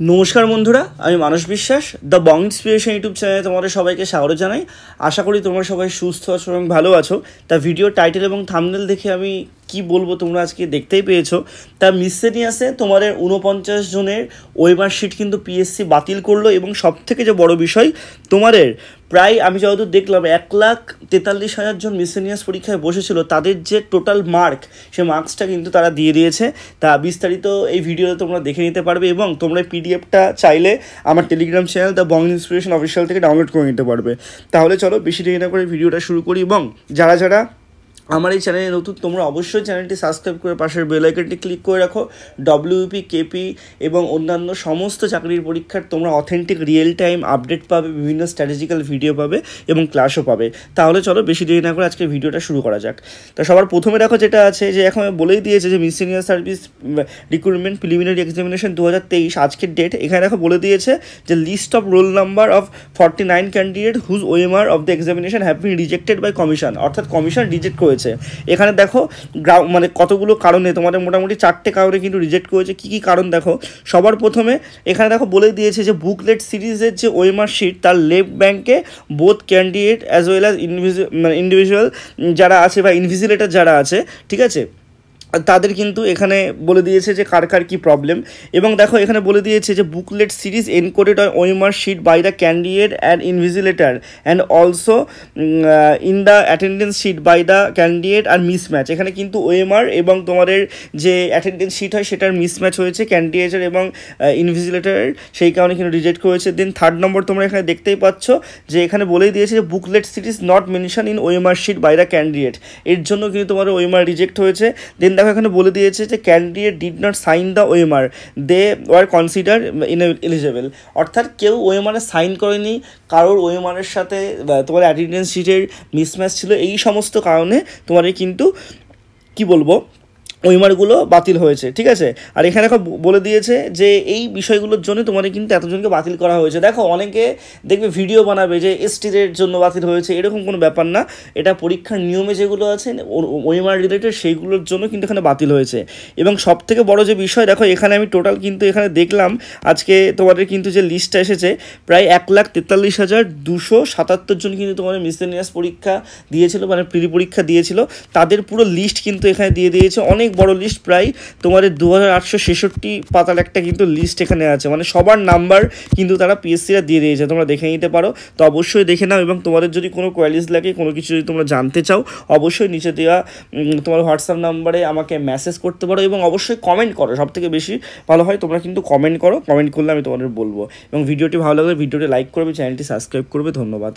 নমস্কার বন্ধুরা, আমি মানস বিশ্বাস দ্য বং ইন্সপিরেশন ইউটিউব চ্যানেলে তোমাদের সবাইকে স্বাগত জানাই। আশা করি তোমরা সবাই সুস্থ আছো এবং ভালো আছো। তা ভিডিও টাইটেল এবং থাম্বনেল দেখে আমি কি বলবো তোমরা আজকে দেখতেই পেয়েছো। তা মিসসেলিনিয়াসে তোমাদের 49 জনের ওয়েমার শিট কিন্তু পিএসসি বাতিল করলো এবং সবথেকে যে বড় বিষয় তোমাদের প্রায় আমি যতদূর দেখলাম 1,43,000 জন মিসসেলিনিয়াস পরীক্ষায় বসেছিল, তাদের যে টোটাল মার্ক সে মার্কসটা কিন্তু তারা দিয়ে দিয়েছে। তা বিস্তারিত এই ভিডিওতে তোমরা দেখে নিতে পারবে এবং তোমরা পিডিএফটা চাইলে আমার Telegram channel the Bong inspiration official থেকে ডাউনলোড করে নিতে পারবে। তাহলে চলো বেশি দেরি না করে ভিডিওটা শুরু করি এবং যারা আমার এই চ্যানেলে নতুন তোমরা অবশ্যই চ্যানেলটি সাবস্ক্রাইব করে পাশের বেল আইকনটি ক্লিক করে রাখো। ডব্লিউপি, কেপি এবং অন্যান্য সমস্ত চাকরির পরীক্ষার তোমরা অথেন্টিক রিয়েল টাইম আপডেট পাবে, বিভিন্ন স্ট্র্যাটেজিক্যাল ভিডিও পাবে এবং ক্লাসও পাবে। তাহলে চলো বেশি দেরি না করে আজকে ভিডিওটা শুরু করা যাক। তো সবার প্রথমে দেখো যেটা আছে যে এখন বলেই দিয়েছে যে miscellaneous service recruitment preliminary examination 2023 আজকের ডেট। এখানে দেখো বলে দিয়েছে যে list of roll number of 49 candidate whose OMR of the examination have been rejected by commission, অর্থাৎ কমিশন রিজেক্ট করেছে। এখানে দেখো মানে কতগুলো কারণে তোমাদের মোটামুটি 4টে কারণে কিন্তু রিজেক্ট করেছে। কি কি কারণ দেখো, সবার প্রথমে এখানে দেখো বলে দিয়েছে যে বুকলেট সিরিজের যে ওএমআর শিট তার লেফট ব্যাঙ্কে both candidate as well as individual যারা আছে বা ইনভিজিলেটর যারা আছে, ঠিক আছে, তাদের কিন্তু এখানে বলে দিয়েছে যে কার কার কী প্রবলেম। এবং দেখো এখানে বলে দিয়েছে যে booklet series encoded on OMR sheet by the candidate and invigilator and also in the attendance sheet by the candidate are mismatch. এখানে কিন্তু ওএমআর এবং তোমাদের যে অ্যাটেন্ডেন্স শিট হয় সেটার মিসম্যাচ হয়েছে ক্যান্ডিডেটের এবং ইনভিজিলেটরের, সেই কারণে কিন্তু রিজেক্ট করেছে। দেন থার্ড নম্বর তোমরা এখানে দেখতেই পাচ্ছ যে এখানে বলেই দিয়েছে যে booklet series not mention in OMR sheet by the candidate, এর জন্য কিন্তু তোমাদের ওএমআর রিজেক্ট হয়েছে। দেন দেখো এখানে বলে দিয়েছে যে candidate did not sign the OMR, they were consider ineligible, অর্থাৎ কেউ ওএমআরে সাইন করেনি, কারোর ওএমআরের সাথে তোমার অ্যাটেন্ডেন্স শিটের মিসম্যাচ ছিল, এই সমস্ত কারণে তোমাদের কিন্তু কি বলবো ওএমআরগুলো বাতিল হয়েছে, ঠিক আছে। আর এখানে দেখো বলে দিয়েছে যে এই বিষয়গুলোর জন্য তোমাদের কিন্তু এতজনকে বাতিল করা হয়েছে। দেখো অনেকে দেখবে ভিডিও বানাবে যে এসটিদের জন্য বাতিল হয়েছে, এরকম কোনো ব্যাপার না। এটা পরীক্ষার নিয়মে যেগুলো আছে ওএমআর রিলেটেড সেইগুলোর জন্য কিন্তু এখানে বাতিল হয়েছে। এবং সবথেকে বড় যে বিষয় দেখো এখানে আমি টোটাল কিন্তু এখানে দেখলাম আজকে তোমাদের কিন্তু যে লিস্টটা এসেছে প্রায় 1,43,277 জন কিন্তু তোমাদের মিসসেলিনিয়াস পরীক্ষা দিয়েছিল, মানে প্রি পরীক্ষা দিয়েছিল, তাদের পুরো লিস্ট কিন্তু এখানে দিয়ে দিয়েছে। অনেক বড় লিস্ট, প্রায় তোমাদের 2866 পাতার একটা কিন্তু লিস্ট এখানে আছে, মানে সবার নাম্বার কিন্তু তারা পিএসসিরা দিয়ে দিয়েছে, তোমরা দেখে নিতে পারো। তো অবশ্যই দেখে নাও এবং তোমাদের যদি কোনো কোয়ারিজ লাগে, কোনো কিছু যদি তোমরা জানতে চাও, অবশ্যই নিচে দেওয়া তোমার হোয়াটসঅ্যাপ নাম্বারে আমাকে মেসেজ করতে পারো এবং অবশ্যই কমেন্ট করো। সবথেকে বেশি ভালো হয় তোমরা কিন্তু কমেন্ট করো, কমেন্ট করলে আমি তোমাদের বলবো। এবং ভিডিওটি ভালো লাগলে ভিডিওটি লাইক করবে, চ্যানেলটি সাবস্ক্রাইব করবে। ধন্যবাদ।